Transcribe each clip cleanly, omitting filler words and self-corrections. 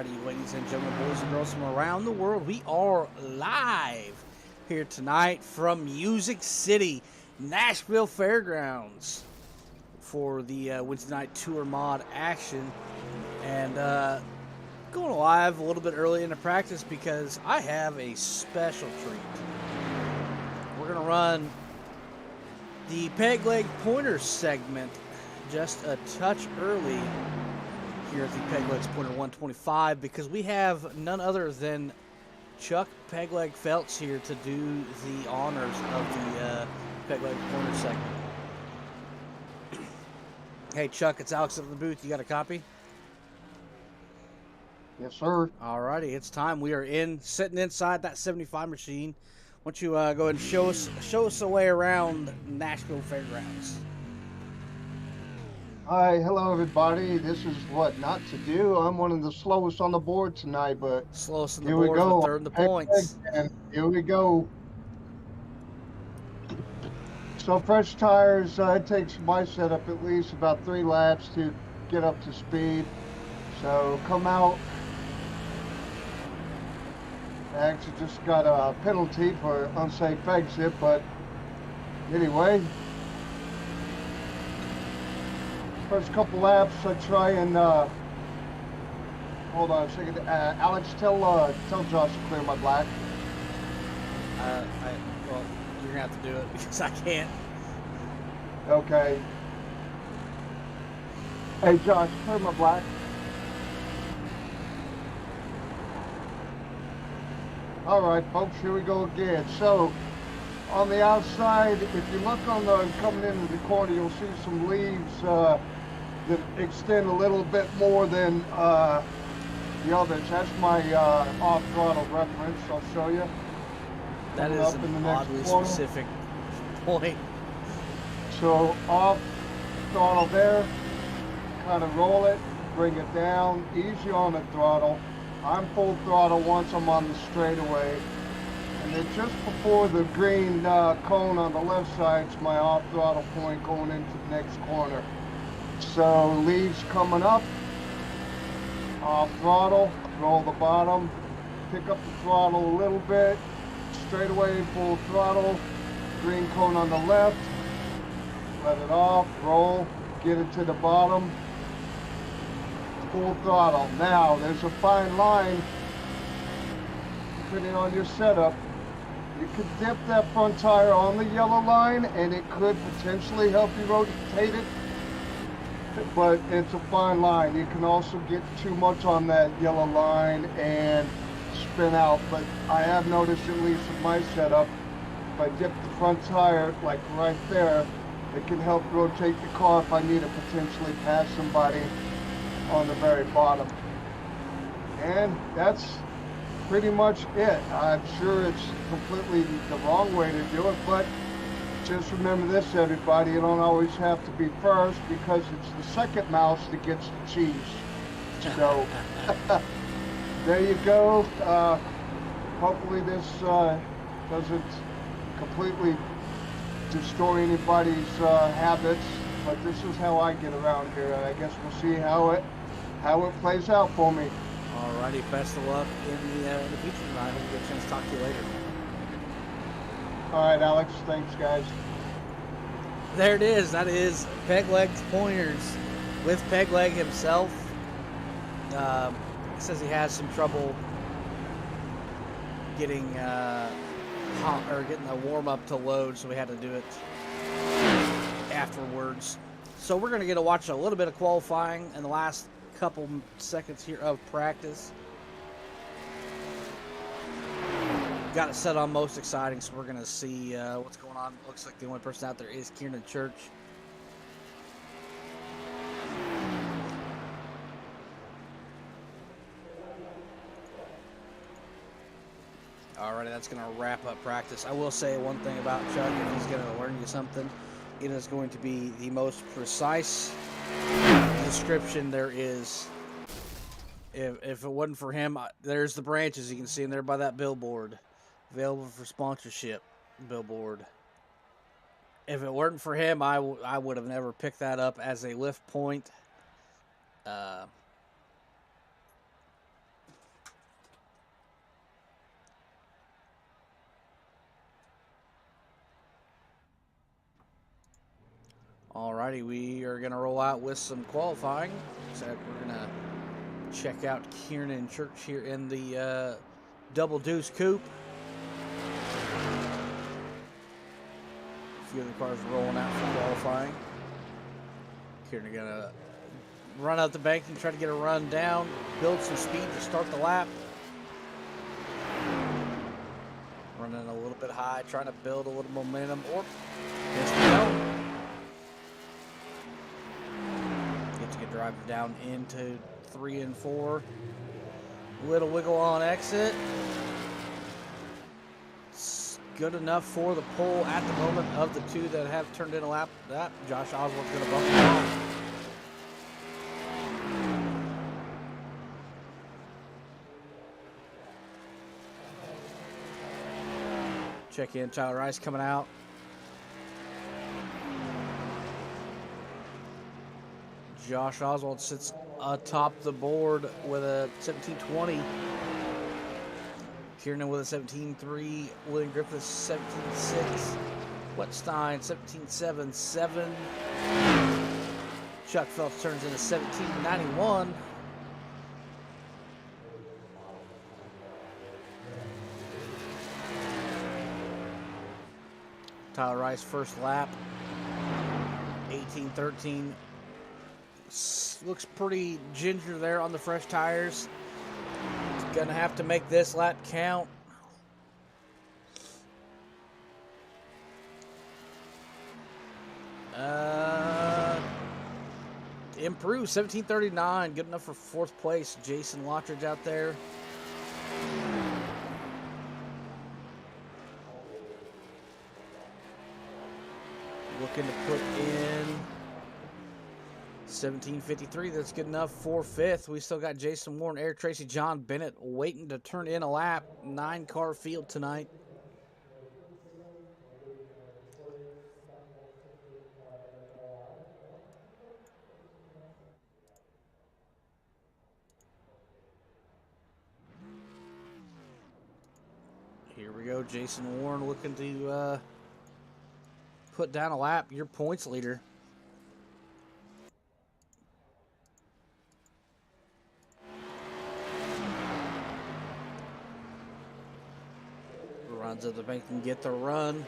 Alrighty, ladies and gentlemen, boys and girls from around the world, we are live here tonight from Music City, Nashville Fairgrounds for the Wednesday night tour mod action. And going live a little bit early into practice because I have a special treat. We're going to run the Pegleg Pointer segment just a touch early here at the Pegleg's Pointer 125 because we have none other than Chuck Pegleg Feltz here to do the honors of the Pegleg Pointer segment. Hey Chuck, it's Alex at the booth. You got a copy? Yes, sir. Alrighty, it's time. We are sitting inside that 75 machine. Why don't you go ahead and show us the way around Nashville Fairgrounds? Hi, hello everybody. This is what not to do. I'm one of the slowest on the board tonight, but Slowest in the here we board, go. but third in the points. And here we go. So fresh tires, it takes my setup at least about 3 laps to get up to speed. So come out. I actually just got a penalty for unsafe exit, but anyway. First couple laps, I try and hold on a second. Alex, tell Josh to clear my black. Well, you're gonna have to do it because I can't. Okay. Hey, Josh, clear my black. All right, folks, here we go again. So, on the outside, if you look on the coming into the corner, you'll see some leaves that extend a little bit more than the others. That's my off-throttle reference. I'll show you. That is an oddly specific point. So off throttle there, kind of roll it, bring it down, easy on the throttle. I'm full throttle once I'm on the straightaway. And then just before the green cone on the left side is my off throttle point going into the next corner. So leaves coming up, off throttle, roll the bottom, pick up the throttle a little bit, straight away full throttle, green cone on the left, let it off, roll, get it to the bottom, full throttle. Now there's a fine line, depending on your setup. You could dip that front tire on the yellow line and it could potentially help you rotate it. But it's a fine line. You can also get too much on that yellow line and spin out. But I have noticed, at least with my setup, if I dip the front tire, like right there, it can help rotate the car if I need to potentially pass somebody on the very bottom. And that's pretty much it. I'm sure it's completely the wrong way to do it, but just remember this, everybody, you don't always have to be first because it's the second mouse that gets the cheese. So there you go. Hopefully this doesn't completely destroy anybody's habits, but this is how I get around here. I guess we'll see how it plays out for me. Alrighty, best of luck in the future tonight. I hope we get a chance to talk to you later. All right, Alex. Thanks, guys. There it is. That is Pegleg's Pointers with Pegleg himself. He says he has some trouble getting getting the warm up to load, so we had to do it afterwards. So we're going to watch a little bit of qualifying in the last couple seconds here of practice. Got it set on most exciting, so we're going to see what's going on. Looks like the only person out there is Kieran Church. Alrighty, that's going to wrap up practice. I will say one thing about Chuck, if he's going to learn you something, it is going to be the most precise description there is. If it wasn't for him, there's the branches you can see in there by that billboard. Available for sponsorship billboard. If it weren't for him, I would have never picked that up as a lift point. Alrighty, we are going to roll out with some qualifying. So we're going to check out Kiernan Church here in the Double Deuce Coupe. A few of the cars rolling out for qualifying. Kiernan going to run out the bank and try to get a run down, build some speed to start the lap. Running a little bit high, trying to build a little momentum, or yes, we don't. Get to get driver down into 3 and 4. Little wiggle on exit. It's good enough for the pole at the moment of the two that have turned in a lap. That Josh Oswald's going to bump it off. Check in, Tyler Rice coming out. Josh Oswald sits atop the board with a 17.20. Kiernan with a 17.3. William Griffiths 17.6. Wetstein 17.77. Chuck Phelps turns into 17.91. Tyler Rice first lap, 18.13. Looks pretty ginger there on the fresh tires. He's gonna have to make this lap count. Improve 17.39, good enough for 4th place. Jason Lottridge out there. Looking to put in 17.53. That's good enough for 5th. We still got Jason Warren, Eric Tracy, John Bennett waiting to turn in a lap. 9-car field tonight. Here we go. Jason Warren looking to put down a lap. Your points leader. Runs up the bank and get the run.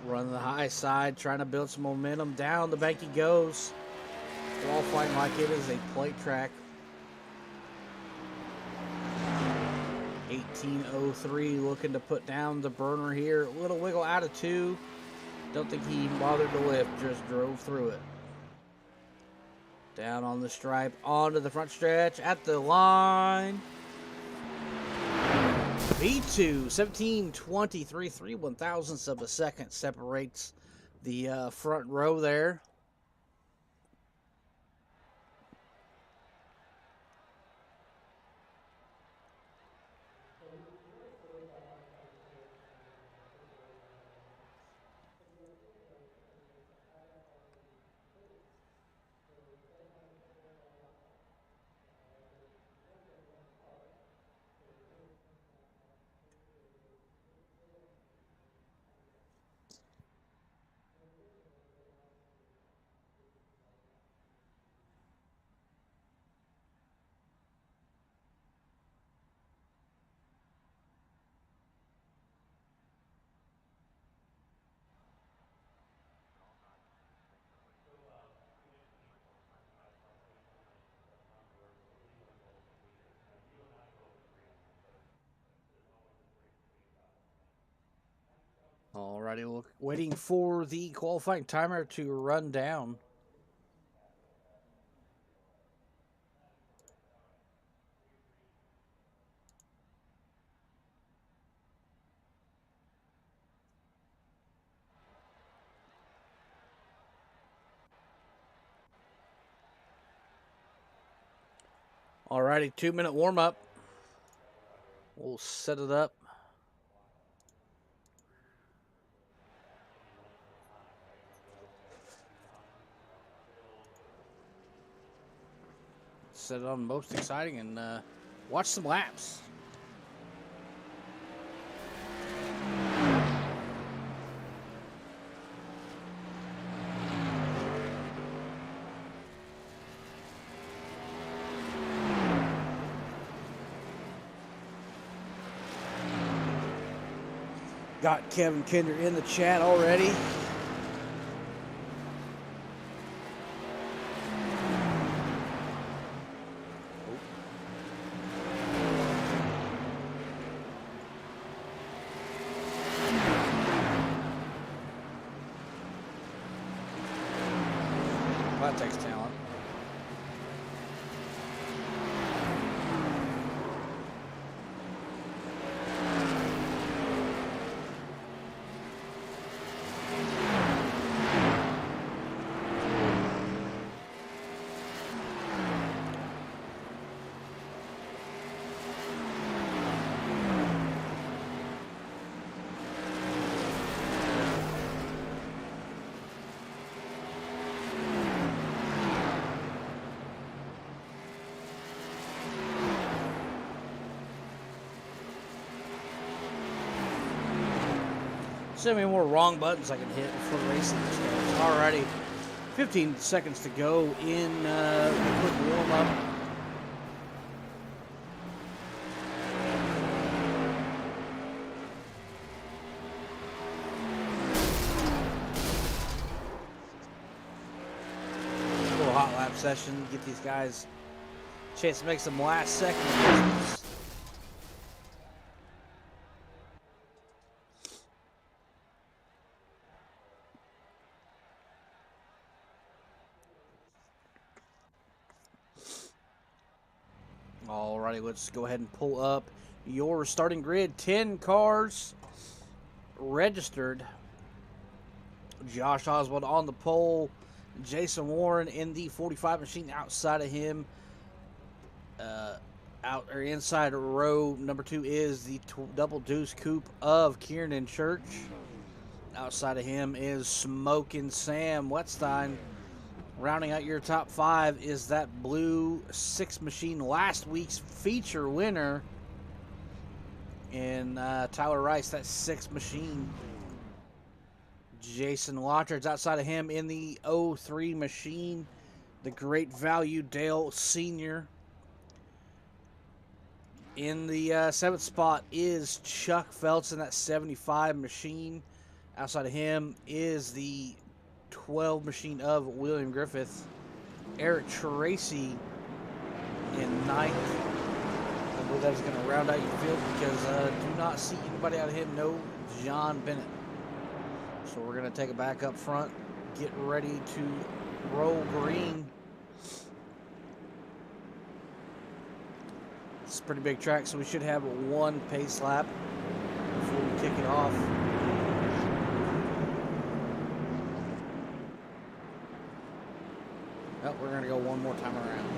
Run the high side, trying to build some momentum. Down the bank he goes. Qualifying like it is a plate track. 18.03, looking to put down the burner here. A little wiggle out of 2. Don't think he bothered to lift, just drove through it. Down on the stripe, onto the front stretch, at the line. V2, 17.23, 3/1000ths of a second separates the front row there. Alrighty, waiting for the qualifying timer to run down. Alrighty, 2-minute warm-up. We'll set it up. set it on most exciting and watch some laps. Got Kevin Kinder in the chat already. That takes talent. So many more wrong buttons I can hit before racing starts. Alrighty, 15 seconds to go in the quick warm-up. Little hot lap session, get these guys a chance to make some last second adjustments. Alrighty, let's go ahead and pull up your starting grid. 10 cars registered. Josh Oswald on the pole. Jason Warren in the 45 machine. Outside of him, inside row number 2 is the double deuce coupe of Kiernan Church. Outside of him is Smokin' Sam Wetstein. Rounding out your top 5 is that blue 6 machine, last week's feature winner in Tyler Rice, that 6 machine. Jason Lottridge outside of him in the 03 machine, the Great Value Dale Sr. In the 7th spot is Chuck Phelps in that 75 machine. Outside of him is the 12 machine of William Griffith. Eric Tracy in 9th. I believe that is going to round out your field because do not see anybody out of him. No John Bennett. So we're going to take it back up front. Get ready to roll green. It's a pretty big track, so we should have one pace lap before we kick it off. Oh, we're going to go one more time around.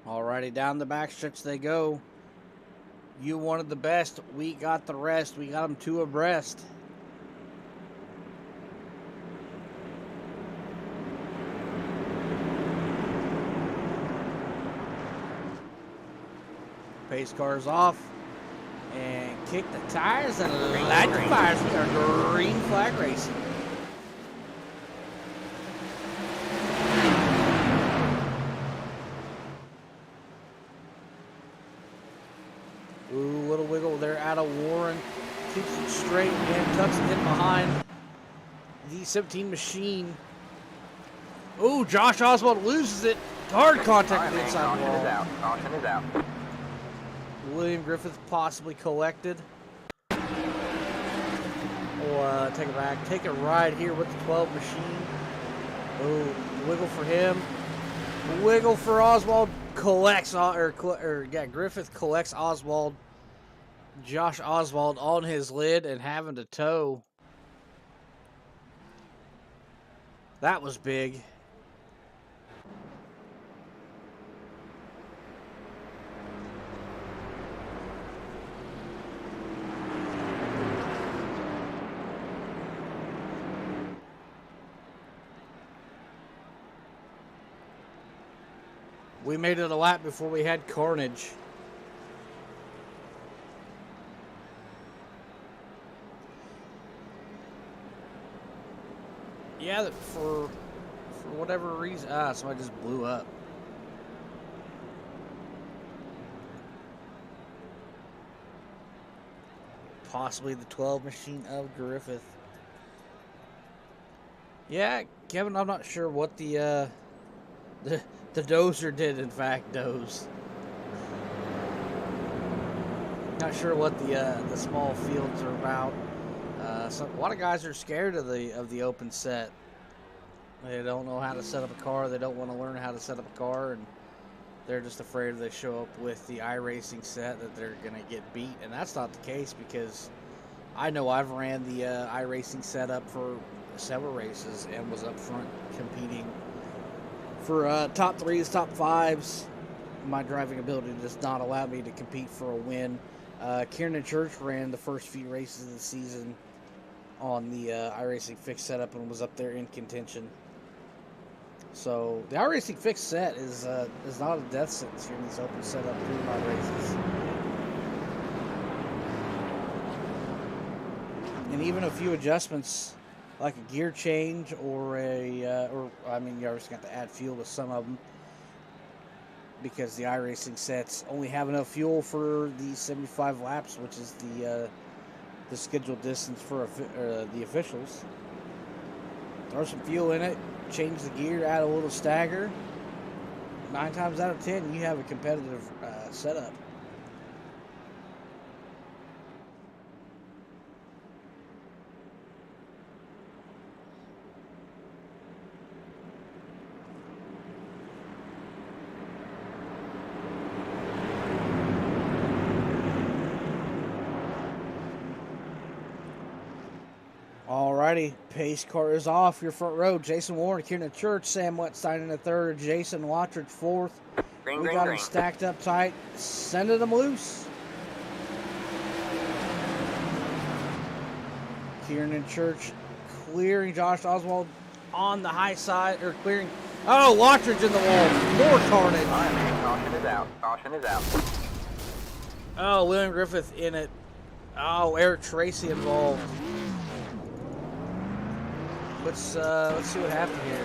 Alrighty, down the backstretch they go. You wanted the best, we got the rest. We got them 2 abreast. Pace cars off and kick the tires and light the fires. We are green flag racing. Ooh, little wiggle there out of Warren. Keeps it straight and tucks it in behind the 17 machine. Ooh, Josh Oswald loses it. Hard contact with the inside wall. Caution is out. William Griffith possibly collected. We'll take it back. Take a ride here with the 12 machine. Ooh, wiggle for him. Wiggle for Oswald. Collects, Griffith collects Oswald. Josh Oswald on his lid and having to tow. That was big. We made it a lap before we had carnage. Yeah, for whatever reason, somebody just blew up. Possibly the 12 machine of Griffith. Yeah, Kevin, I'm not sure what the dozer did. In fact, doze. Not sure what the small fields are about. So a lot of guys are scared of the open set. They don't know how to set up a car. They don't want to learn how to set up a car, and they're just afraid if they show up with the iRacing set that they're gonna get beat. And that's not the case, because I know I've ran the iRacing setup for several races and was up front competing for top 3s, top 5s. My driving ability does not allow me to compete for a win. Kieran Church ran the first few races of the season on the iRacing fixed setup and was up there in contention. So the iRacing fixed set is not a death sentence here in these open setup pre-mod races. And even a few adjustments, like a gear change or you obviously got to add fuel to some of them, because the iRacing sets only have enough fuel for the 75 laps, which is the scheduled distance for the officials. Throw some fuel in it, change the gear, add a little stagger. 9 times out of 10, you have a competitive setup. Alrighty, pace car is off. Your front row: Jason Warren, Kieran Church, Sam Wetstein in the third, Jason Wattridge fourth. We got him stacked up tight, sending them loose. Kieran Church clearing Josh Oswald on the high side, or clearing. Oh, Wattridge in the wall. More carnage. Caution is out. Caution is out. Oh, William Griffith in it. Oh, Eric Tracy involved. Let's see what happened here.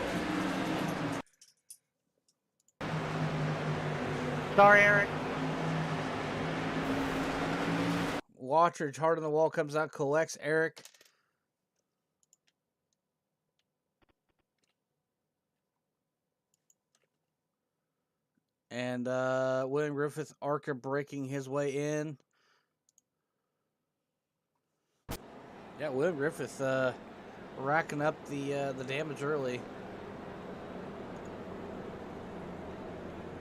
Sorry, Eric. Wattridge hard on the wall, comes out, collects Eric. And William Griffith ARCA breaking his way in. Yeah, William Griffith racking up the damage early.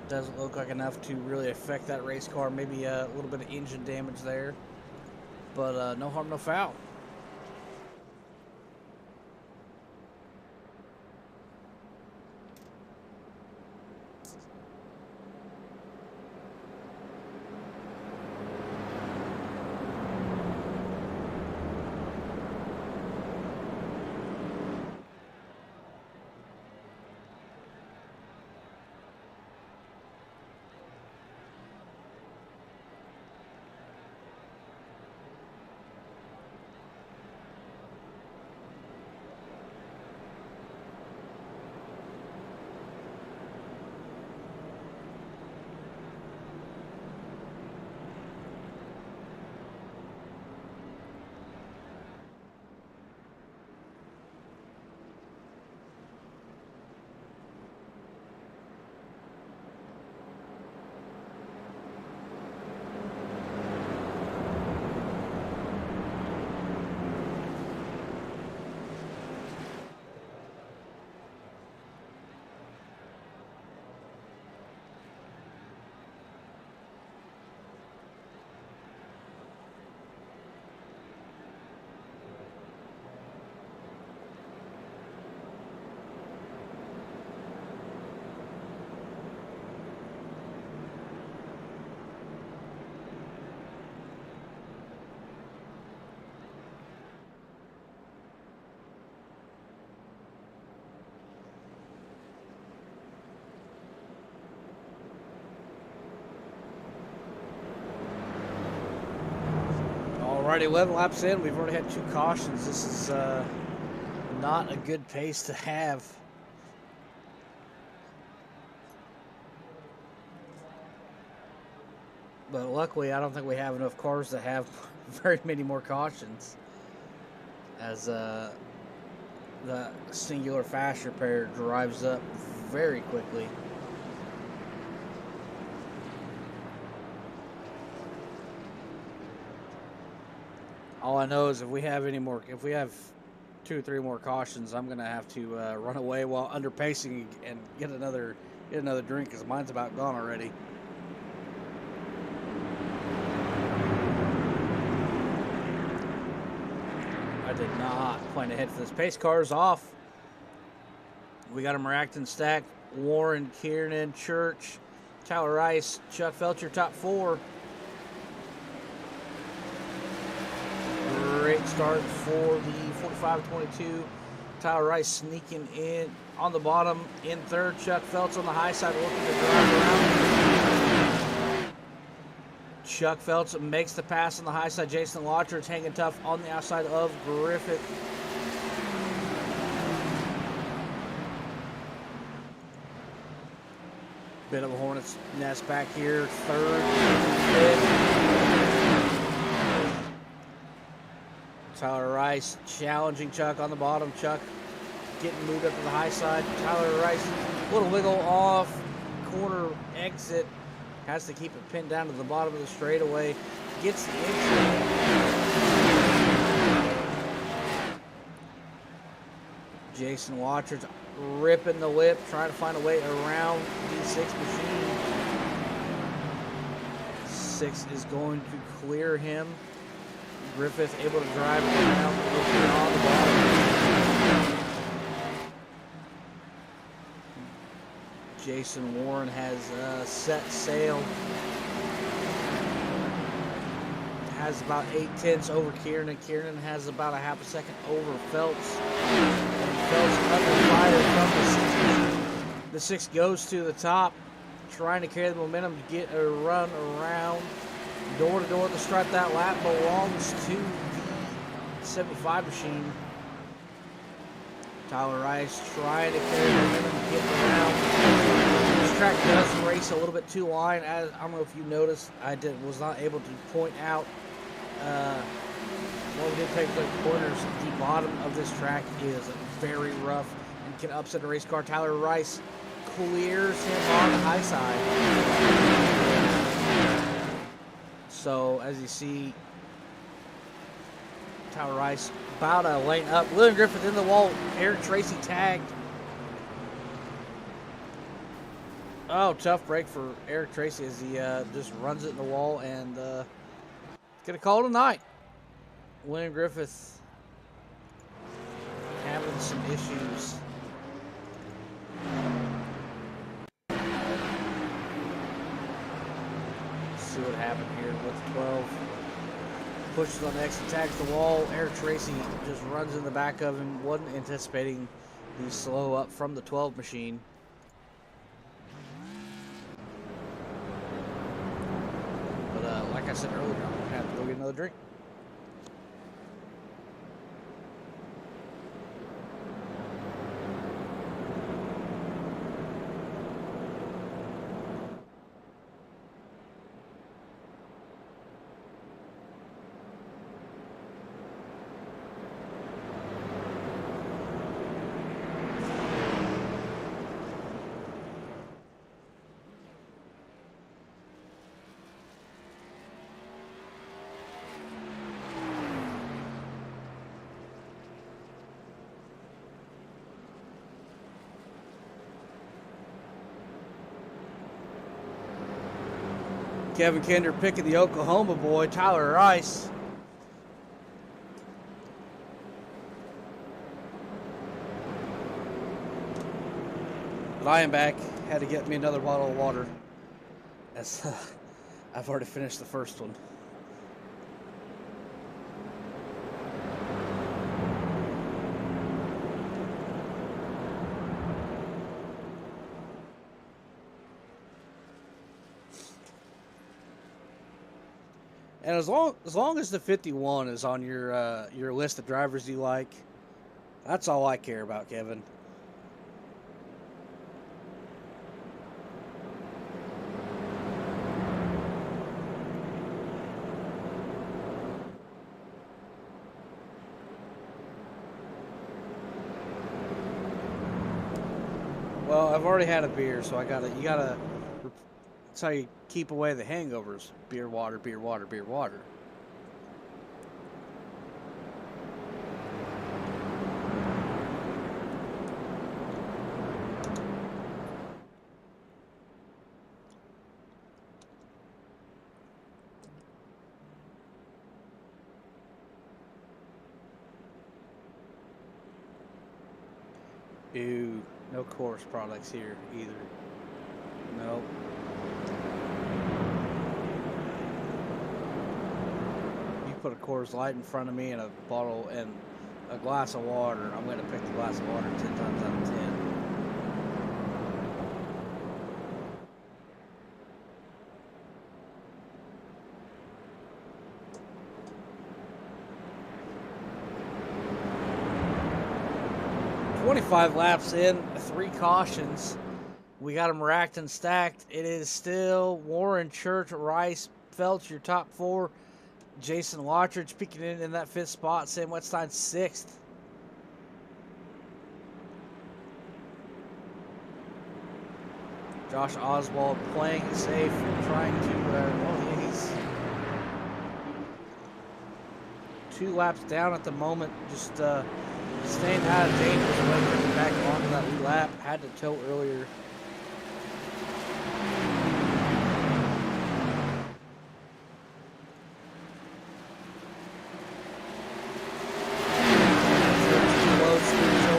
Doesn't look like enough to really affect that race car. Maybe a little bit of engine damage there, but no harm, no foul. Alrighty, 11 laps in. We've already had 2 cautions. This is not a good pace to have. But luckily, I don't think we have enough cars to have very many more cautions. As the singular fast repair drives up very quickly. All I know is if we have 2 or 3 more cautions, I'm gonna have to run away while underpacing and get another drink because mine's about gone already. I did not plan ahead for this. Pace car's off. We got them racked and stacked. Warren, Kiernan, Church, Tyler Rice, Chuck Felcher, top 4. Great start for the 45-22. Tyler Rice sneaking in on the bottom in 3rd. Chuck Feltz on the high side looking to drive around. Chuck Feltz makes the pass on the high side. Jason Watchers hanging tough on the outside of Griffith. Bit of a hornet's nest back here. 3rd, 5th. Tyler Rice challenging Chuck on the bottom. Chuck getting moved up to the high side. Tyler Rice, little wiggle off corner exit. Has to keep it pinned down to the bottom of the straightaway. Gets the entry. Jason Watchers ripping the whip, trying to find a way around the 6 machine. 6 is going to clear him. Griffith able to drive it around, looking on the bottom. Jason Warren has set sail. Has about 8/10 over Kiernan. Kiernan has about a half a second over Phelps. And Phelps under fire from the 6 goes to the top, trying to carry the momentum to get a run around. Door to door, the stripe. That lap belongs to the 75 machine. Tyler Rice trying to carry the momentum to get around. This track does race a little bit too wide. I don't know if you noticed, was not able to point out when we did take the corners. The bottom of this track is very rough and can upset a race car. Tyler Rice clears him on the high side. So, as you see, Tyler Rice about a lane up. William Griffith in the wall. Eric Tracy tagged. Oh, tough break for Eric Tracy as he just runs it in the wall and get a call tonight. William Griffith having some issues. See what happened here with 12. Pushes on the exit, tags the wall. Eric Tracy just runs in the back of him. Wasn't anticipating the slow up from the 12 machine. But like I said earlier, I'm going to have to go get another drink. Kevin Kinder picking the Oklahoma boy, Tyler Rice. But I am back. Had to get me another bottle of water. As I've already finished the first one. And as long as the 51 is on your list of drivers you like, that's all I care about, Kevin. Well, I've already had a beer, so you gotta. That's how you keep away the hangovers. Beer, water, beer, water, beer, water. Ew, no Coors products here either. Nope. You put a Coors Light in front of me and a bottle and a glass of water, I'm going to pick the glass of water 10 times out of 10. "25 laps in, 3 cautions. We got them racked and stacked. It is still Warren, Church, Rice, Felch, your top 4. Jason Lottridge peeking in that 5th spot. Sam Wetstein 6th. Josh Oswald playing it safe, trying to. He's 2 laps down at the moment. Just staying out of danger, waiting back onto that lead lap. Had to tow earlier.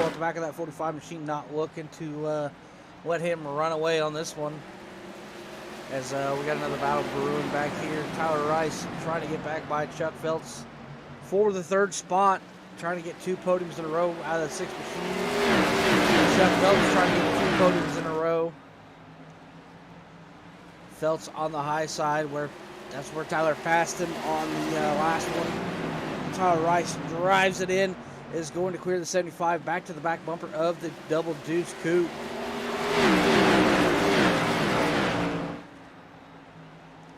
At the back of that 45 machine, not looking to let him run away on this one. As we got another battle brewing back here. Tyler Rice trying to get back by Chuck Phelps for the 3rd spot. Trying to get 2 podiums in a row out of the 6 machine. Chuck Phelps trying to get 2 podiums in a row. Phelps on the high side, that's where Tyler passed him on the last one. Tyler Rice drives it in, is going to clear the 75 back to the back bumper of the Double Deuce Coupe.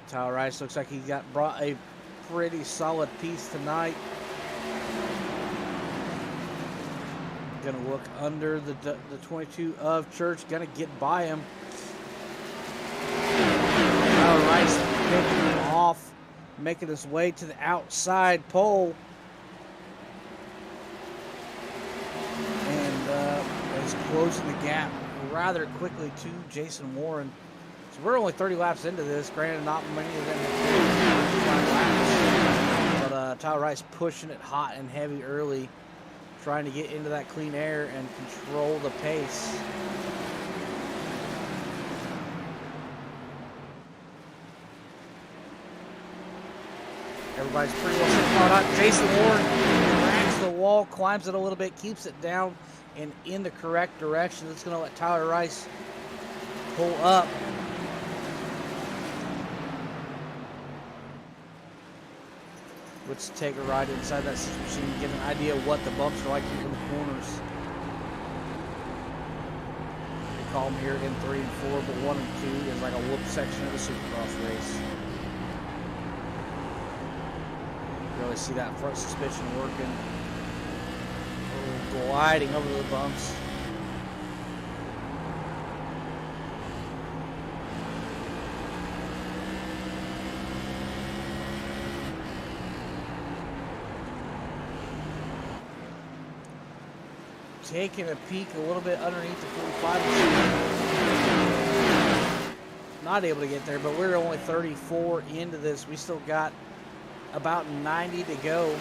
Tyler Rice looks like he brought a pretty solid piece tonight. Gonna look under the 22 of Church, gonna get by him. Tyler Rice picking him off, making his way to the outside pole. And is closing the gap rather quickly to Jason Warren. So we're only 30 laps into this. Granted, not many of them have 5 laps. But Tyler Rice pushing it hot and heavy early, trying to get into that clean air and control the pace. Everybody's pretty well caught up. Jason Warren racks the wall, climbs it a little bit, keeps it down and in the correct direction. That's going to let Tyler Rice pull up. Let's take a ride inside that machine and get an idea of what the bumps are like in the corners. They call them here in 3 and 4, but 1 and 2 is like a whoop section of the Supercross race. Really see that front suspension working, gliding over the bumps. Taking a peek a little bit underneath the 45 machine. Not able to get there, but we're only 34 into this. We still got about 90 to go.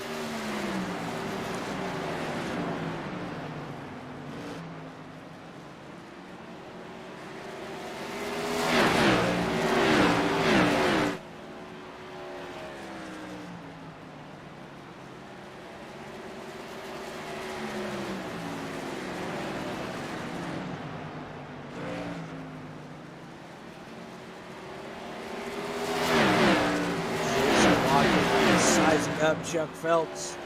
up Chuck Phelps.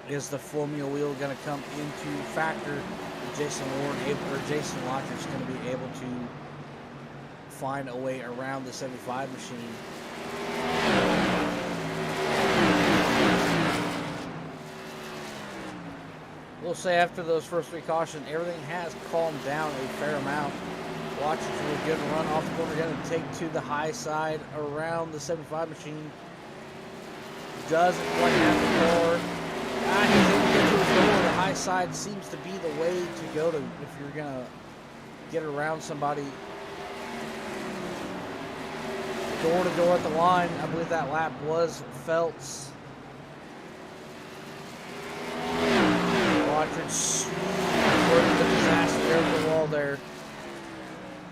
Is the Formula wheel going to come into factor? Jason Lottridge going to be able to find a way around the 75 machine? We'll say after those first three cautions, everything has calmed down a fair amount. Lottridge with a good run off the corner, going to take to the high side around the 75 machine. Doesn't quite have the car. He's able to get to his door. The high side seems to be the way to go to if you're going to get around somebody. Door to door at the line. I believe that lap was Phelps. Lottridge worked the disaster over the wall there.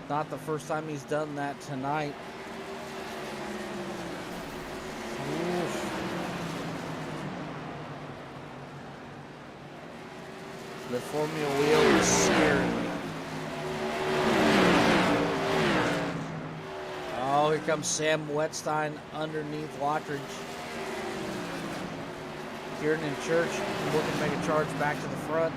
Not the first time he's done that tonight. Oof. The Formula wheel is scaring me. Oh, here comes Sam Wetstein underneath Lottridge. Kieran and Church looking to make a charge back to the front.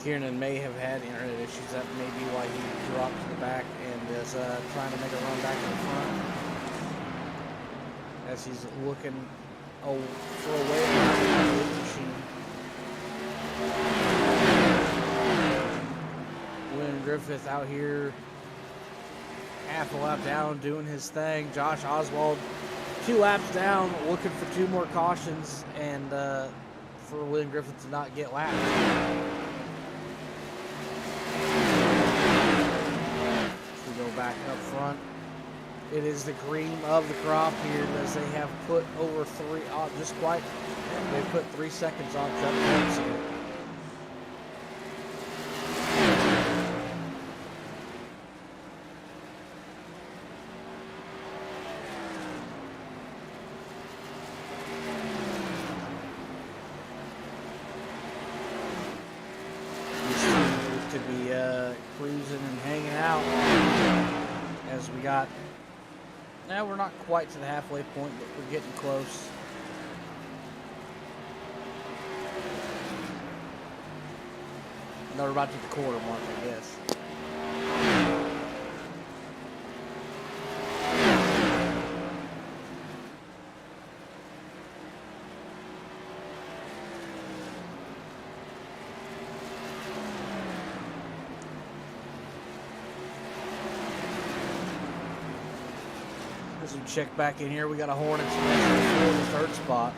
Kieran may have had internet issues. That may be why he dropped to the back and is trying to make a run back to the front. As he's looking for a way around the machine. William Griffith out here half a lap down doing his thing. Josh Oswald 2 laps down looking for 2 more cautions and for William Griffith to not get lapped. Back up front. It is the cream of the crop here as they have put over 3, they put 3 seconds on Chuck Phelps here. To be cruising and hanging out as we got. Now we're not quite to the halfway point, but we're getting close. Now we're about to the quarter mark, I guess. As we check back in here, we got a Hornets for the 3rd spot.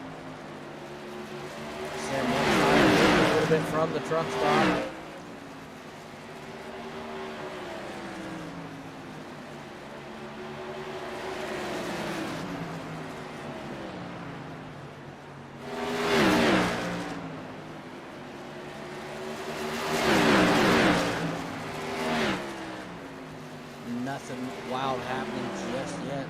Sam Wetstein a little bit from the truck spot. Nothing wild happening just yet.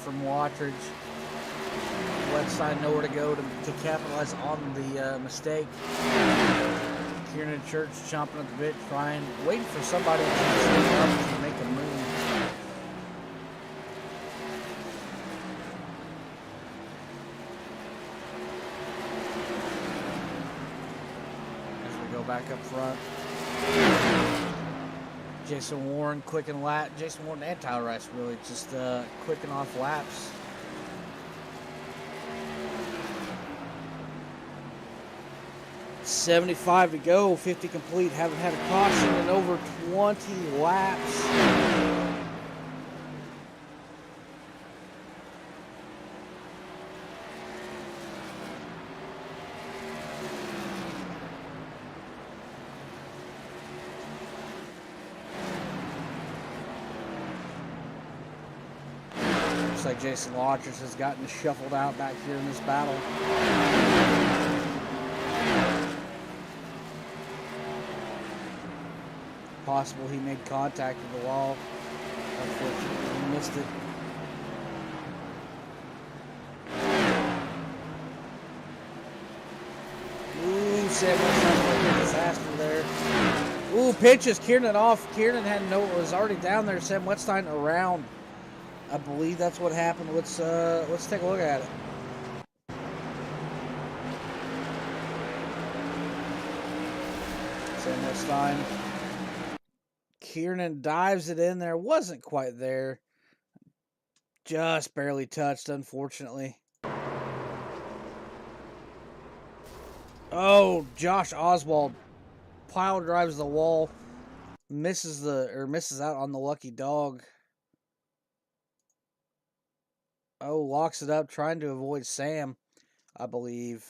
From Lottridge. Wetstein nowhere to go to capitalize on the mistake. Kieran and Church chomping at the bit, waiting for somebody to step up to make a move. As we go back up front. Jason Warren quicking lap. Jason Warren and Tyler Rice really just quicking off laps. $75 to go, 50 complete. Haven't had a caution in over 20 laps. Looks like Jason Lodgers has gotten shuffled out back here in this battle. Possible he made contact with the wall. Unfortunately, he missed it. Ooh, Sam Westline, a disaster there. Ooh, pitches Kieran off. Kieran was already down there. Sam Wetstein around. I believe that's what happened. Let's take a look at it. Sam Wetstein. Kieran dives it in there. Wasn't quite there. Just barely touched, unfortunately. Oh, Josh Oswald pile drives the wall, misses out on the lucky dog. Oh, locks it up, trying to avoid Sam, I believe.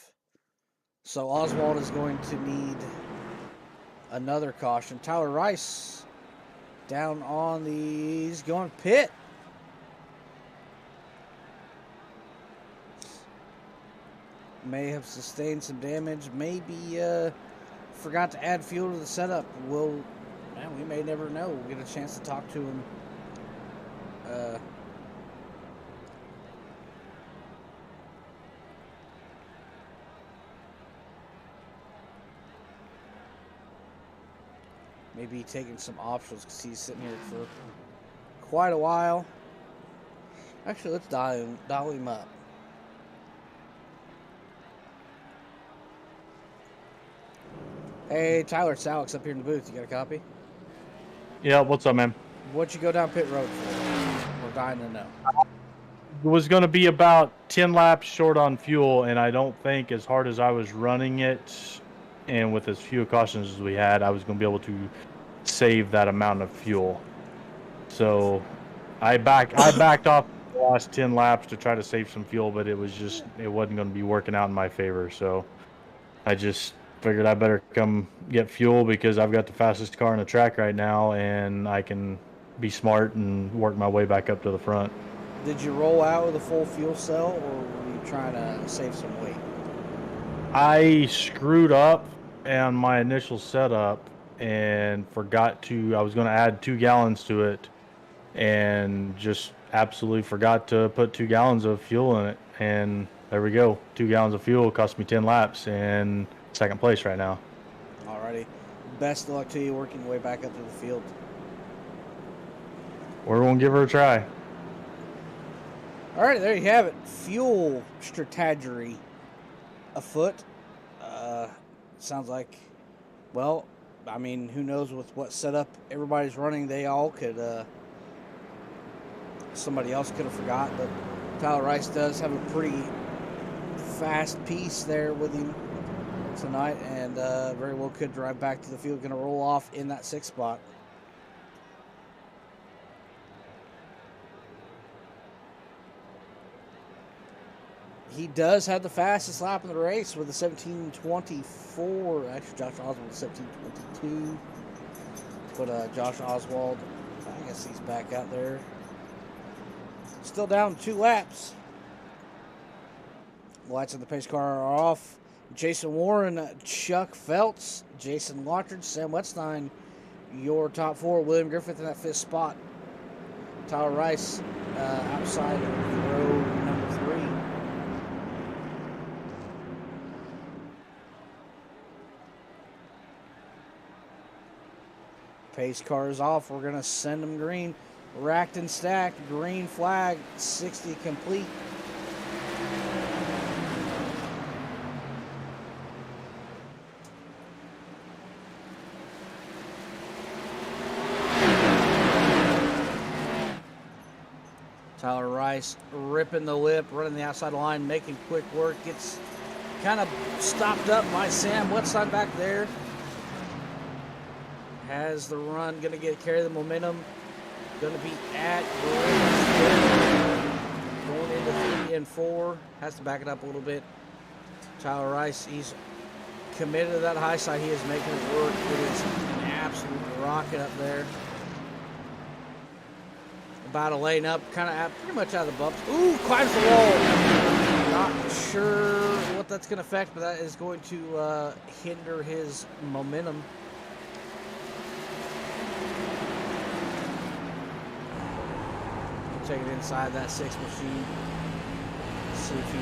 So Oswald is going to need another caution. Tyler Rice down on he's going pit. May have sustained some damage. Maybe forgot to add fuel to the setup. We may never know. We'll get a chance to talk to him. Maybe taking some options because he's sitting here for quite a while. Actually, let's dial him up. Hey, Tyler, it's Alex up here in the booth. You got a copy? Yeah, what's up, man? What'd you go down pit road for? We're dying to know. It was going to be about 10 laps short on fuel, and I don't think as hard as I was running it and with as few cautions as we had, I was going to be able to save that amount of fuel. So I backed off the last 10 laps to try to save some fuel, but it wasn't going to be working out in my favor. So I just figured I better come get fuel because I've got the fastest car on the track right now, and I can be smart and work my way back up to the front. Did you roll out with a full fuel cell, or were you trying to save some weight? I screwed up on my initial setup and forgot to, I was going to add 2 gallons to it and just absolutely forgot to put 2 gallons of fuel in it. And there we go. 2 gallons of fuel cost me 10 laps and second place right now. Alrighty. Best of luck to you working your way back up to the field. We're going to give her a try. Alright, there you have it. Fuel strategy afoot. Sounds like, well, I mean, who knows with what setup everybody's running. They all could, somebody else could have forgot, but Tyler Rice does have a pretty fast piece there with him tonight, and very well could drive back to the field. Going to roll off in that 6th spot. He does have the fastest lap in the race with a 17:24. Actually, Josh Oswald 17:22. But Josh Oswald, I guess he's back out there. Still down 2 laps. Lights on the pace car are off. Jason Warren, Chuck Feltz, Jason Lottridge, Sam Wetstein, your top 4. William Griffith in that 5th spot. Tyler Rice outside of row number 3. Pace car is off. We're going to send them green. Racked and stacked. Green flag. 60 complete. Tyler Rice ripping the lip, running the outside line, making quick work. Gets kind of stopped up by Sam Wetstein back there. Has the run, going to carry the momentum. Going to be at going into 3 and 4. Has to back it up a little bit. Tyler Rice, he's committed to that high side. He is making it work. It is an absolute rocket up there. About a lane up, kind of pretty much out of the bumps. Ooh, climbs the wall. Not sure what that's going to affect, but that is going to hinder his momentum. Take it inside that 6 machine. See if he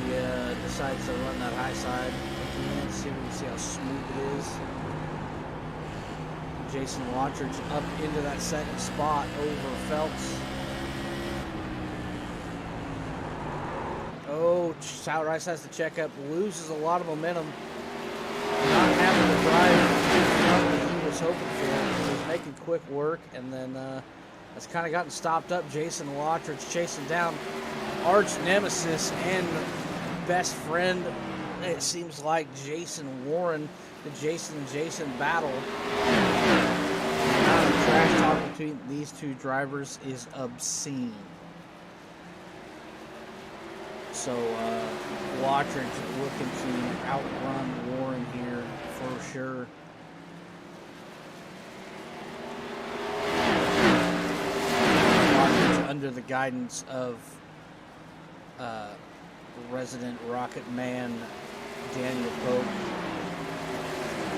decides to run that high side. Again, see if we can see how smooth it is. Jason Watridge up into that second spot over Phelps. Oh, Tyler Rice has to check up. Loses a lot of momentum. Not having the drive that he was hoping for. He was making quick work, and then has kind of gotten stopped up. Jason Watridge chasing down arch nemesis and best friend. It seems like Jason Warren, the Jason and Jason battle. The amount of trash talk between these two drivers is obscene. So Watridge looking to outrun Warren here for sure. Watridge under the guidance of resident Rocket Man Daniel Pope,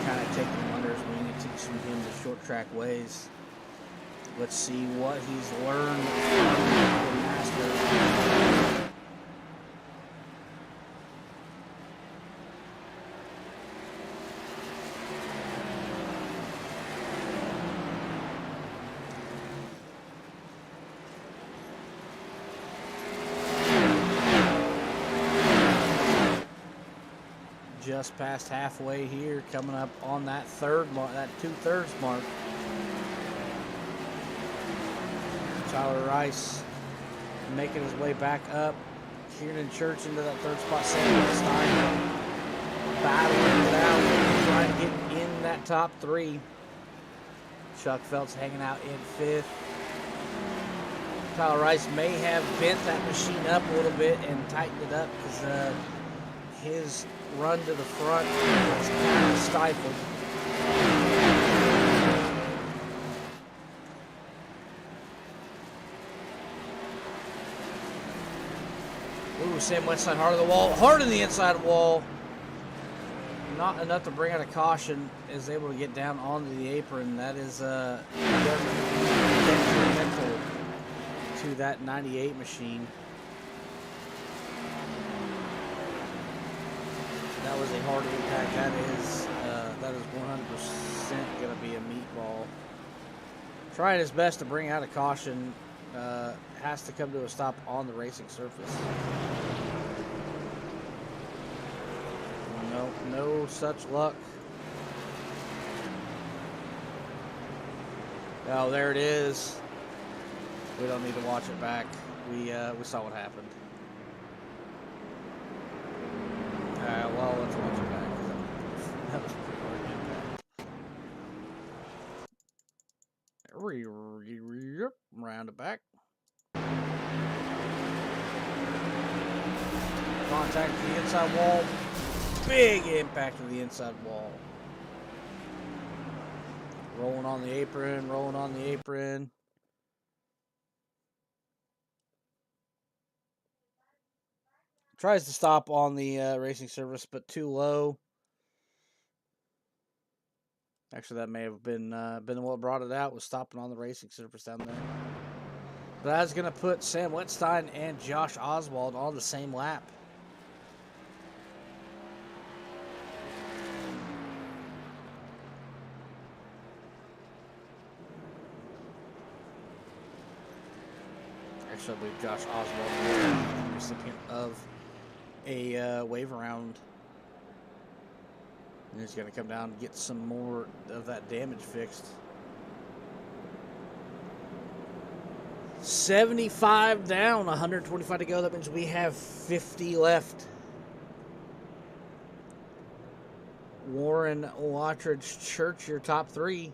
kind of taking him under his wing and teaching him the short track ways. Let's see what he's learned from the master. Just past halfway here, coming up on that third mark, that 2/3 mark. Tyler Rice making his way back up. Kieran Church into that third spot. Sam Stein battling it out, trying to get in that top 3. Chuck Phelps hanging out in 5th. Tyler Rice may have bent that machine up a little bit and tightened it up because his run to the front was kind of stifled. Ooh, Sam Wentstein hard on the wall, hard on the inside wall. Not enough to bring out a caution. Is able to get down onto the apron. That is detrimental to that 98 machine. That was a hard impact. That is 100% going to be a meatball. Trying his best to bring out a caution. Has to come to a stop on the racing surface. No such luck. Oh, there it is. We don't need to watch it back. We saw what happened. Well, let's watch it back. That was pretty hard impact. Round it back. Contact to the inside wall. Big impact to the inside wall. Rolling on the apron, rolling on the apron. Tries to stop on the racing surface, but too low. Actually, that may have been what brought it out, was stopping on the racing surface down there. But that's going to put Sam Wetstein and Josh Oswald on the same lap. Actually, I believe Josh Oswald is the recipient of a wave around. And he's going to come down and get some more of that damage fixed. 75 down, 125 to go. That means we have 50 left. Warren, Watridge, Church, your top 3.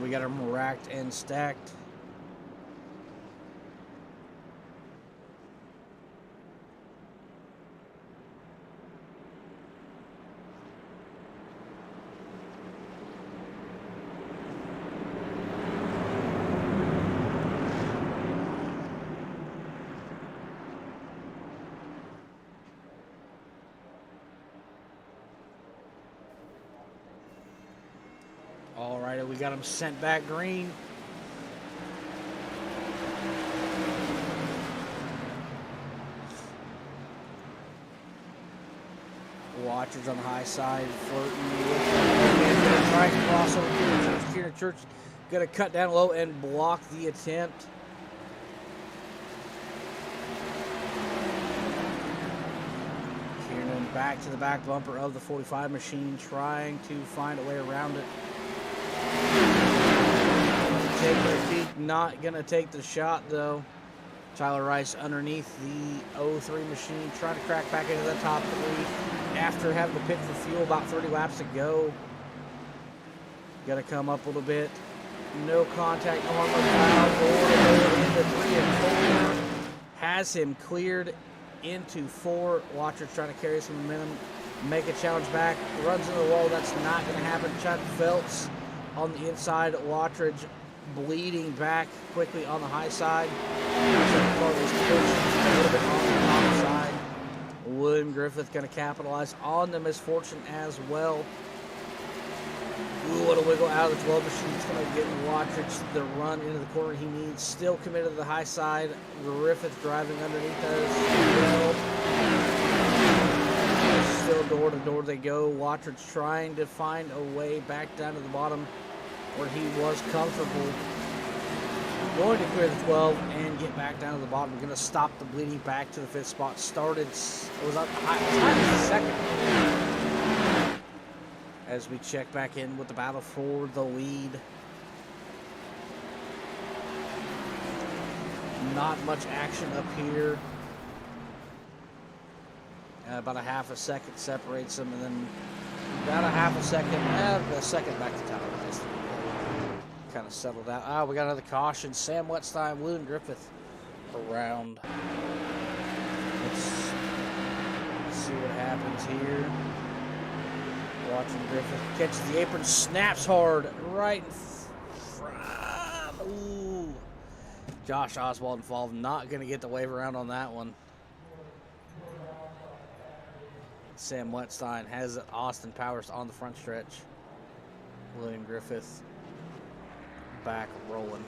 we got them racked and stacked. Alrighty, we got them sent back green. Watchers on the high side, flirting with trying to cross over Kieran Church. Kieran Church gonna cut down low and block the attempt. Kieran back to the back bumper of the 45 machine, trying to find a way around it. Take their feet, not gonna take the shot though. Tyler Rice underneath the 03 machine, trying to crack back into the top three after having to pit for fuel. About 30 laps to go. Got to come up a little bit. No contact on the valve. Into 3 and 4. Has him cleared into 4. Watcher's trying to carry some momentum, make a challenge back. Runs into the wall. That's not going to happen. Chuck Phelps on the inside. Wattridge bleeding back quickly on the high side. A little bit on the top side. William Griffith going to capitalize on the misfortune as well. Ooh, what a wiggle out of the 12 machine. It's going to get Wattridge the run into the corner he needs. Still committed to the high side. Griffith driving underneath us. Still door to door they go. Wattridge trying to find a way back down to the bottom where he was comfortable. Going to clear the 12 and get back down to the bottom. We're going to stop the bleeding back to the 5th spot. Started, was up high as the 2nd. As we check back in with the battle for the lead. Not much action up here. About a half a second separates them, and then about a half a second back to Tyler Rice. Kind of settled out. We got another caution. Sam Wetstein, William Griffith around. Let's see what happens here. Watching Griffith catches the apron, snaps hard right in front. Ooh. Josh Oswald involved. Not going to get the wave around on that one. Sam Wetstein has Austin Powers on the front stretch. William Griffith back rolling.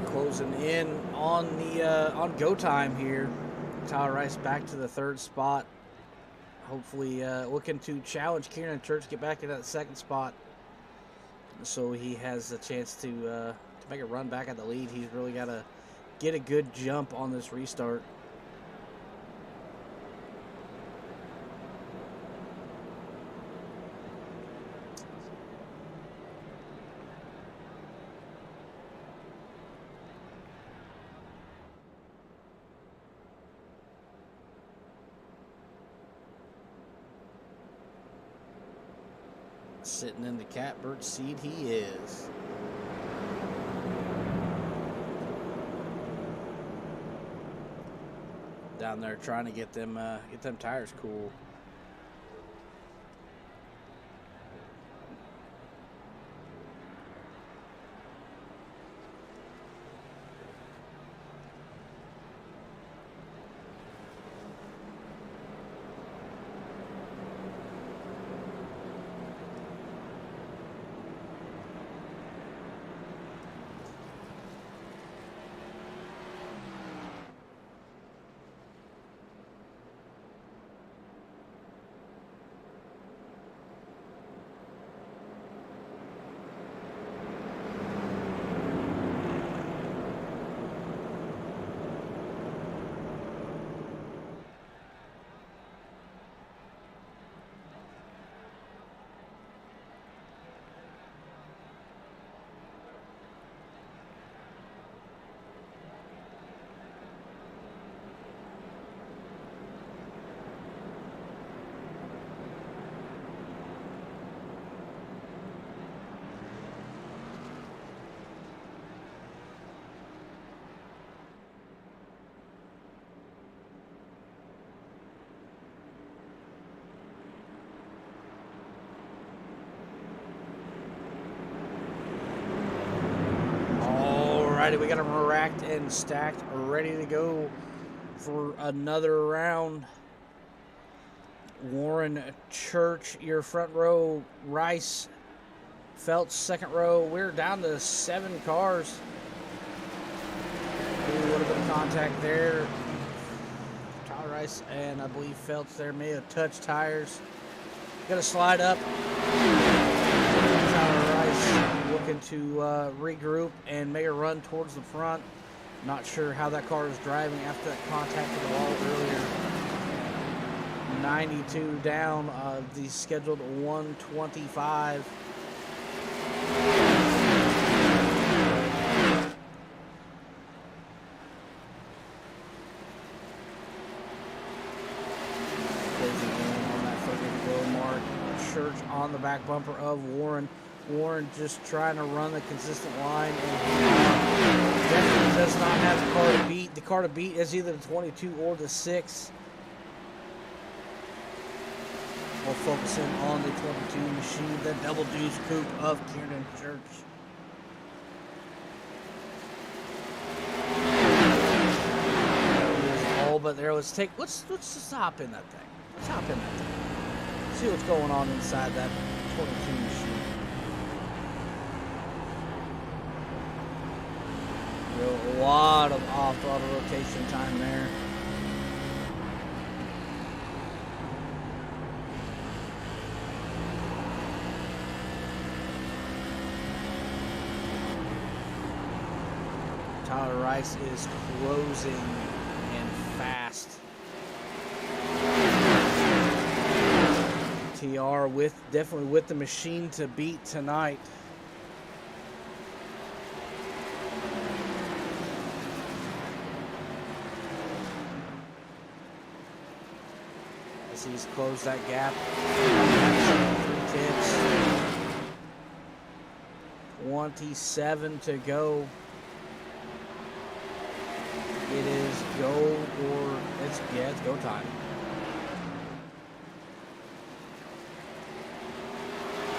Closing in on the on go time here. Tyler Rice back to the 3rd spot. Hopefully looking to challenge Kieran Church, get back into that 2nd spot, so he has a chance to make a run back at the lead. He's really got to get a good jump on this restart. Sitting in the catbird seat he is. Down there trying to get them tires cool. Alrighty, we got them racked and stacked, ready to go for another round. Warren, Church, your front row. Rice, Feltz, second row. We're down to 7 cars. Ooh, a little bit of contact there. Tyler Rice and I believe Feltz there may have touched tires. Gonna slide up. Tyler Rice looking to regroup and make a run towards the front. Not sure how that car is driving after that contact with the wall earlier. 92 down, the scheduled 125. Closing in on that 30 mark. Church on the back bumper of Warren. Warren just trying to run the consistent line, and definitely does not have the car to beat. The car to beat is either the 22 or the 6. We'll focus in on the 22 machine, the double deuce coupe of Kiernan Church. All but there. Let's just hop in that thing. Let's hop in that thing. See what's going on inside that 22 machine. A lot of off-throttle rotation time there. Tyler Rice is closing and fast. TR definitely with the machine to beat tonight. As he's closed that gap. 3 tenths. 27 to go. It is go or it's go time.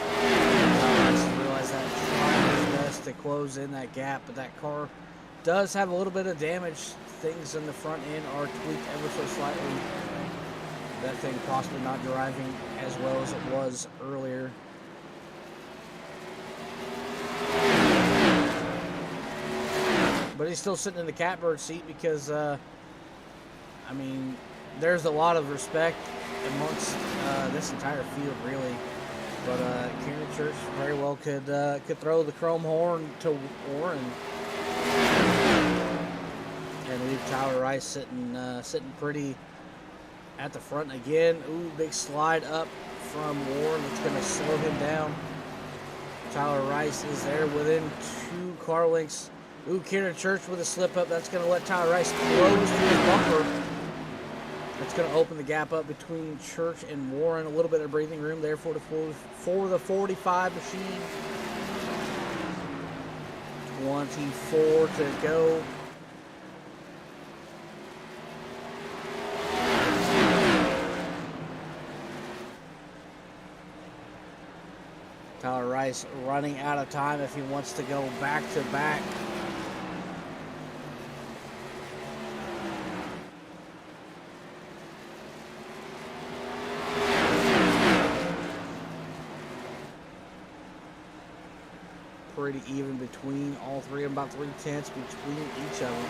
I realize that trying his best to close in that gap, but that car does have a little bit of damage. Things in the front end are tweaked ever so slightly. That thing possibly not driving as well as it was earlier. But he's still sitting in the catbird seat because, I mean, there's a lot of respect amongst this entire field, really. But Kiernan Church very well could throw the chrome horn to Warren and leave Tyler Rice sitting pretty at the front again. Ooh, big slide up from Warren. It's going to slow him down. Tyler Rice is there within 2 car lengths. Ooh, Kiernan Church with a slip up. That's going to let Tyler Rice close to his bumper. That's going to open the gap up between Church and Warren. A little bit of breathing room there for the 45 machine. 24 to go. Tyler Rice running out of time if he wants to go back to back. Pretty even between all three, about 3 tenths between each of them.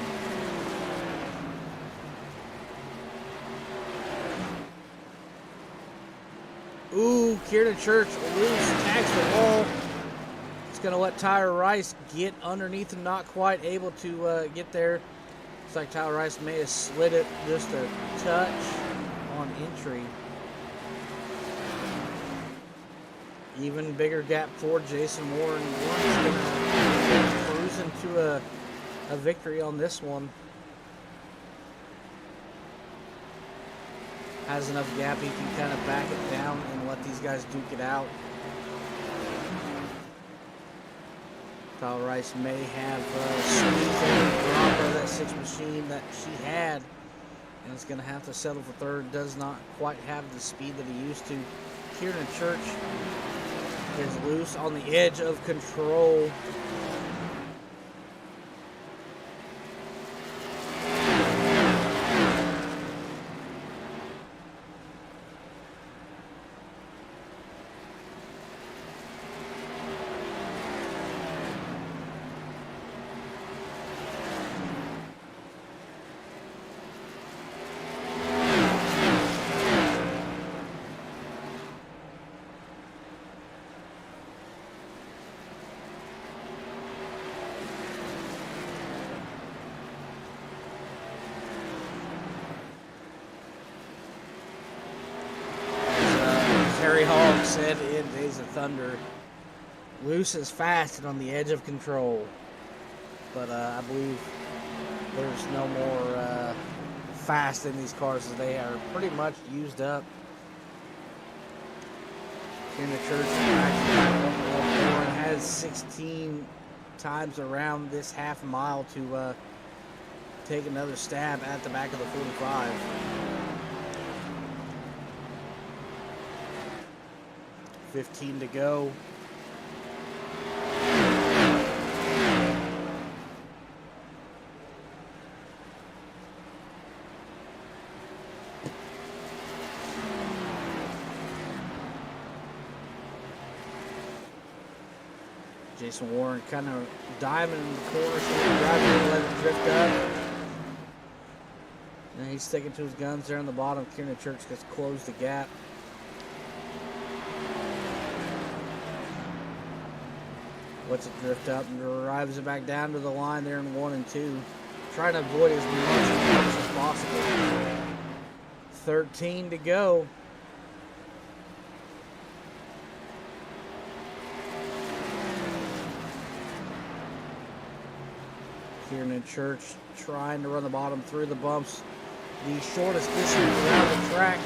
Ooh, Kiernan Church loose, tags the wall. It's going to let Tyler Rice get underneath him, not quite able to get there. Looks like Tyler Rice may have slid it just a touch on entry. Even bigger gap for Jason Warren. Warren's cruising to a victory on this one. Has enough gap, he can kind of back it down and let these guys duke it out. Tyler Rice may have squeezed the drop of that 6 machine that she had, and is going to have to settle for third. Does not quite have the speed that he used to. Kiernan Church is loose on the edge of control. said in Days of Thunder, loose is fast and on the edge of control. But I believe there's no more fast in these cars, as they are pretty much used up. In the church, Warren has 16 times around this half mile to take another stab at the back of the 45. $15 to go. Jason Warren kind of diving in the corner, so driving in, let it drift up. And he's sticking to his guns there on the bottom. Kieran Church gets closed the gap. Lets it drift up and drives it back down to the line there in 1 and 2. Trying to avoid as much as possible. 13 to go. Kieran Church trying to run the bottom through the bumps. The shortest distance around the track.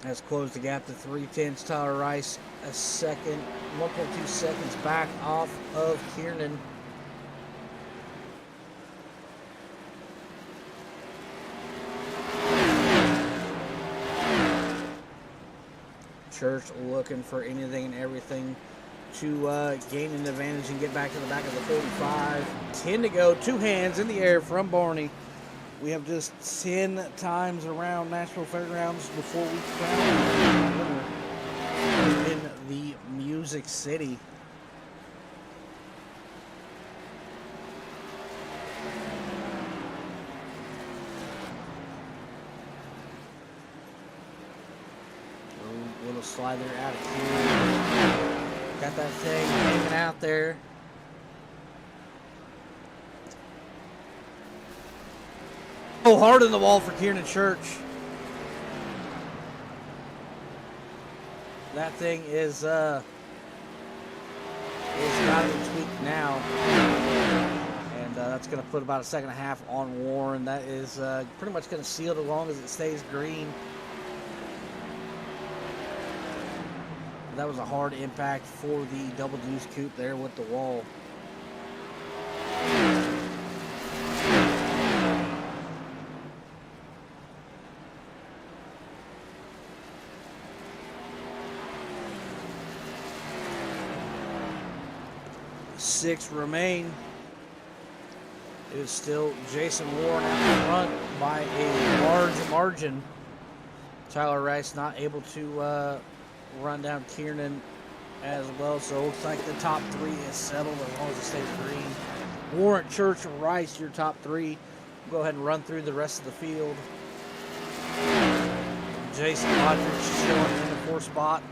Has closed the gap to 3/10. Tyler Rice a second, 1.2 seconds back off of Kieran. Church looking for anything and everything to gain an advantage and get back to the back of the 45. 10 to go, 2 hands in the air from Barney. We have just 10 times around Nashville Fairgrounds before we crown the winner in the Music City. Little slider out of here. Got that thing hanging out there. Oh, hard in the wall for Kieran Church. That thing is got it tweaked now. And that's going to put about a second and a half on Warren. That is pretty much going to seal it as long as it stays green. That was a hard impact for the double deuce coupe there with the wall. Six remain. It is still Jason Warren out front by a large margin. Tyler Rice not able to run down Kieran as well, so it looks like the top 3 is settled as long as it stays green. Warren, Church, and Rice, your top 3. We'll go ahead and run through the rest of the field. Jason Hodgridge chilling in the 4th spot.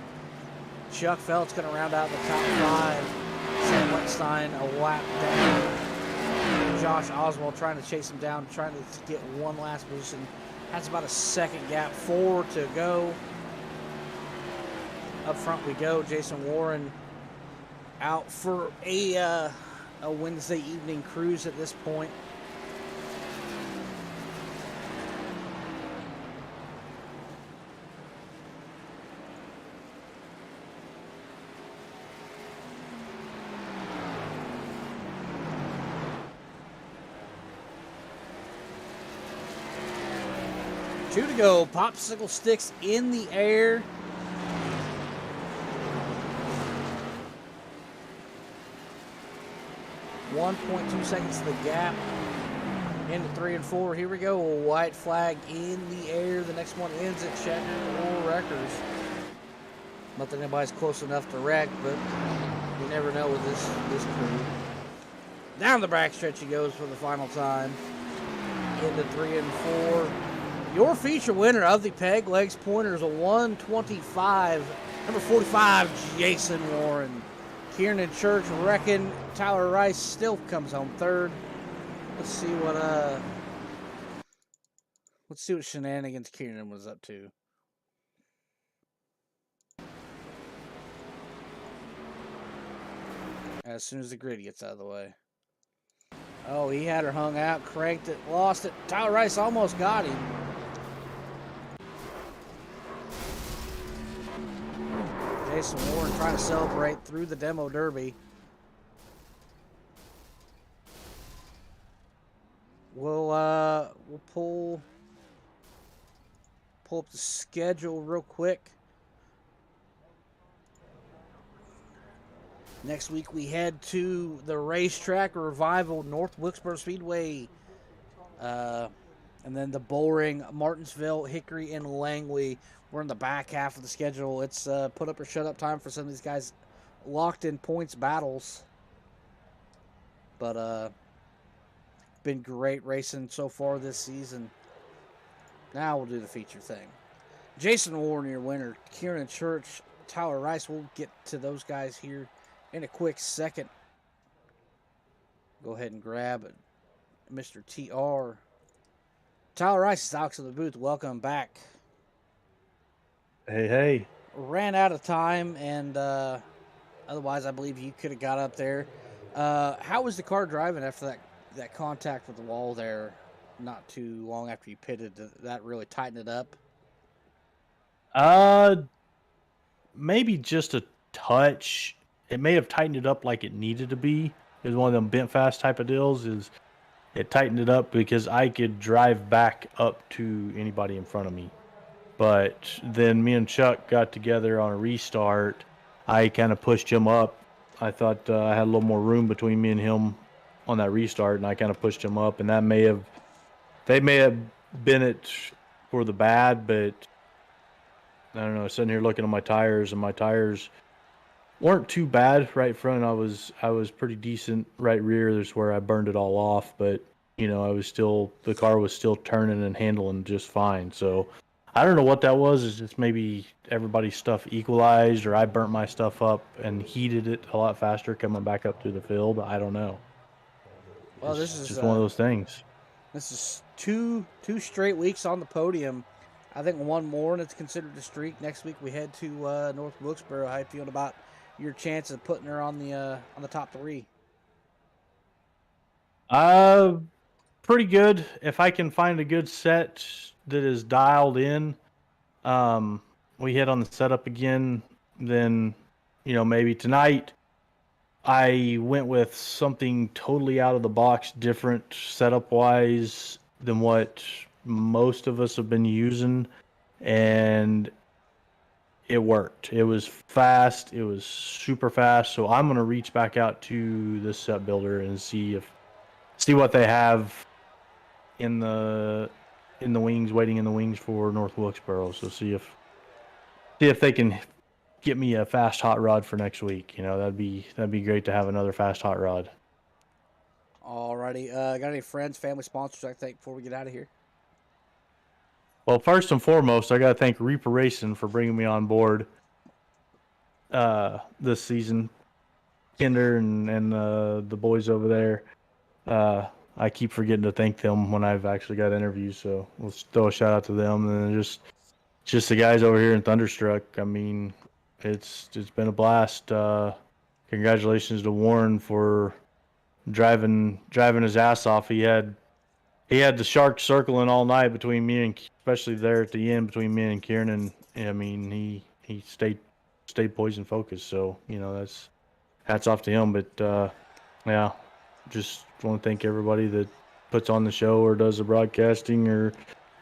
Chuck Felt's going to round out the top 5. Sam Wetstein a lap down. Josh Oswald trying to chase him down, trying to get one last position. Has about a second gap, 4 to go. Up front we go. Jason Warren out for a Wednesday evening cruise at this point. Two to go. Popsicle sticks in the air. .2 seconds to the gap into 3 and 4. Here we go. A white flag in the air. The next one ends at Checker or Wreckers. Not that anybody's close enough to wreck, but you never know with this crew. Down the backstretch he goes for the final time. Into 3 and 4. Your feature winner of the Pegleg Pointers, a 125. Number 45, Jason Warren. Kieran Church wrecking. Tyler Rice still comes home 3rd. Let's see what shenanigans Kieran was up to. as soon as the grid gets out of the way. Oh, he had her hung out, cranked it, lost it. Tyler Rice almost got him. Jason Warren trying to celebrate through the demo derby. We'll pull up the schedule real quick. Next week we head to the racetrack Revival, North Wilkesboro Speedway, and then the Bullring, Martinsville, Hickory, and Langley. We're in the back half of the schedule. It's put up or shut up time for some of these guys locked in points battles. But been great racing so far this season. Now we'll do the feature thing. Jason Warren, your winner. Kieran Church, Tyler Rice. We'll get to those guys here in a quick second. Go ahead and grab Mr. TR. Tyler Rice is out of the booth. Welcome back. Hey. Ran out of time, and otherwise I believe you could have got up there. How was the car driving after that contact with the wall there not too long after you pitted? Did that really tighten it up? Maybe just a touch. It may have tightened it up like it needed to be. It was one of them bent fast type of deals. It tightened it up because I could drive back up to anybody in front of me. But then me and Chuck got together on a restart. I kind of pushed him up. I thought I had a little more room between me and him on that restart, and I kind of pushed him up, and they may have been it for the bad, but I don't know. Sitting here looking at my tires, and my tires weren't too bad right front. I was pretty decent right rear. There's where I burned it all off, but the car was still turning and handling just fine. So I don't know what that was. It's just maybe everybody's stuff equalized, or I burnt my stuff up and heated it a lot faster coming back up through the field. I don't know. Well, this is just one of those things. This is two straight weeks on the podium. I think one more, and it's considered a streak. Next week we head to North Wilkesboro. How you feeling about your chance of putting her on the top three? Pretty good. If I can find a good set that is dialed in, we hit on the setup again, then maybe tonight I went with something totally out of the box, different setup wise than what most of us have been using, and it worked. It was fast. It was super fast. So I'm going to reach back out to this set builder and see what they have in the wings, waiting in the wings for North Wilkesboro. So see if they can get me a fast hot rod for next week. That'd be great to have another fast hot rod. Alrighty. Got any friends, family, sponsors I think before we get out of here? Well, first and foremost, I got to thank Reaper Racing for bringing me on board this season. Kinder and the boys over there. I keep forgetting to thank them when I've actually got interviews, so we'll throw a shout out to them. And then just the guys over here in Thunderstruck. I mean, it's been a blast. Congratulations to Warren for driving his ass off. He had the shark circling all night between me and, especially there at the end between me and Kieran. And I mean, he stayed poised and focused. So that's hats off to him. But yeah, just want to thank everybody that puts on the show or does the broadcasting or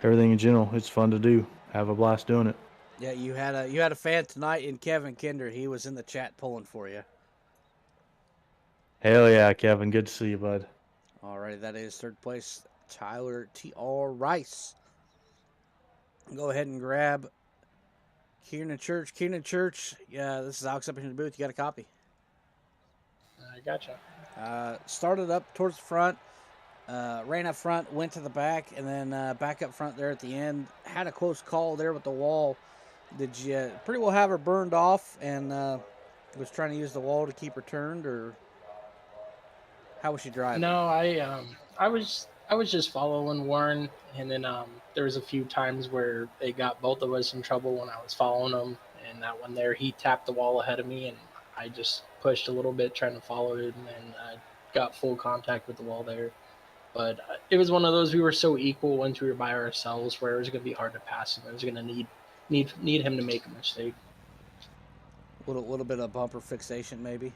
everything in general. It's fun to do. Have a blast doing it. Yeah, you had a fan tonight in Kevin Kinder. He was in the chat pulling for you. Hell yeah, Kevin. Good to see you, bud. All right, that is third place, Tyler T.R. Rice. Go ahead and grab Kieran Church. Kieran Church, yeah, this is Alex up in the booth. You got a copy? I gotcha. Started up towards the front, ran up front, went to the back, and then back up front there at the end. Had a close call there with the wall. Did you pretty well have her burned off and was trying to use the wall to keep her turned, or how was she driving? No, I was just following Warren, and then there was a few times where they got both of us in trouble when I was following him, and that one there he tapped the wall ahead of me, and I just pushed a little bit trying to follow him, and I got full contact with the wall there. But it was one of those, we were so equal once we were by ourselves where it was going to be hard to pass him. I was going to need him to make a mistake. Little bit of bumper fixation, maybe.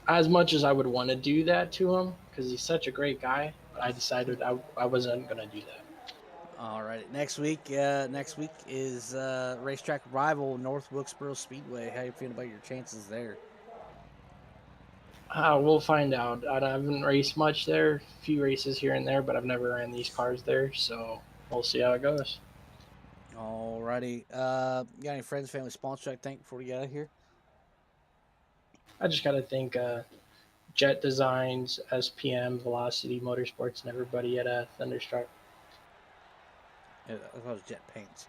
As much as I would want to do that to him because he's such a great guy, but I decided I wasn't going to do that. All right. Next week is racetrack rival North Wilkesboro Speedway. How you feeling about your chances there? We'll find out. I haven't raced much there, a few races here and there, but I've never ran these cars there, so we'll see how it goes. All righty. You got any friends, family, sponsor I think before we get out of here? I just got to thank Jet Designs, SPM, Velocity Motorsports, and everybody at Thunderstruck. I thought it was Jet Paints.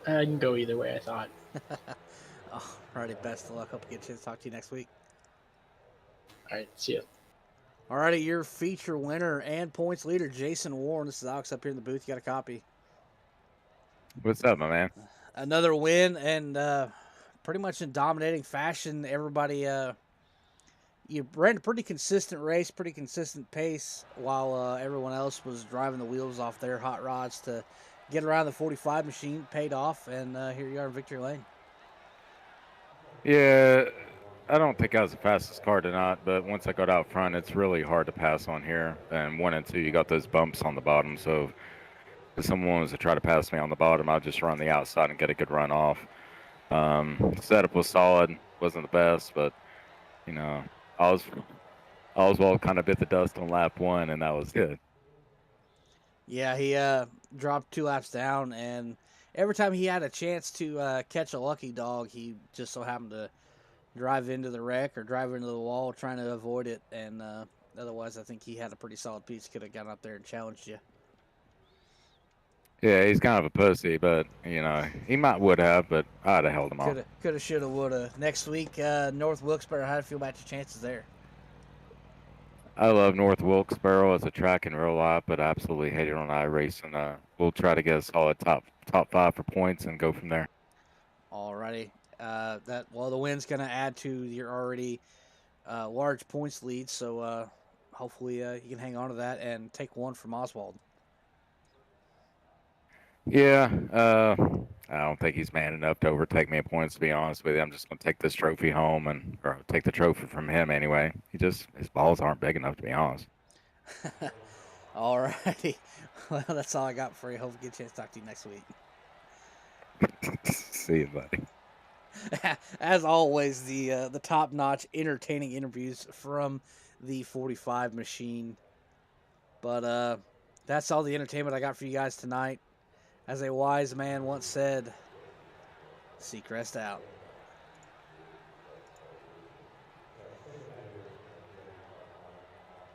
I can go either way, I thought. All righty. Best of luck. Hope to get a chance to talk to you next week. All right, see ya. Alrighty, your feature winner and points leader, Jason Warren. This is Alex up here in the booth. You got a copy. What's up, my man? Another win, and pretty much in dominating fashion. Everybody, you ran a pretty consistent race, pretty consistent pace, while everyone else was driving the wheels off their hot rods to get around the 45 machine. Paid off, and here you are in victory lane. Yeah, I don't think I was the fastest car tonight, but once I got out front, it's really hard to pass on here. And 1 and 2, you got those bumps on the bottom, so if someone was to try to pass me on the bottom, I'd just run the outside and get a good run off. Setup was solid, wasn't the best, but you know, Oswald kind of bit the dust on lap 1, and that was good. Yeah, he dropped 2 laps down, and every time he had a chance to catch a lucky dog, he just so happened to drive into the wreck or drive into the wall trying to avoid it. And otherwise, I think he had a pretty solid piece. Could have got up there and challenged you. Yeah, he's kind of a pussy, but you know, he would have, but I'd have held him off. Could have, should have, would have. Next week, North Wilkesboro. How do you feel about your chances there? I love North Wilkesboro as a track in real life, but I absolutely hate it on iRacing. We'll try to get a solid top 5 for points and go from there. Alrighty. The win's going to add to your already large points lead, so hopefully you can hang on to that and take 1 from Oswald. Yeah, I don't think he's man enough to overtake me in points, to be honest with you. I'm just going to take this trophy home or take the trophy from him anyway. His balls aren't big enough, to be honest. Alrighty. Well, that's all I got for you. Hope you get a chance to talk to you next week. See you, buddy. As always, the top-notch, entertaining interviews from the 45 machine. But that's all the entertainment I got for you guys tonight. As a wise man once said, Seacrest out.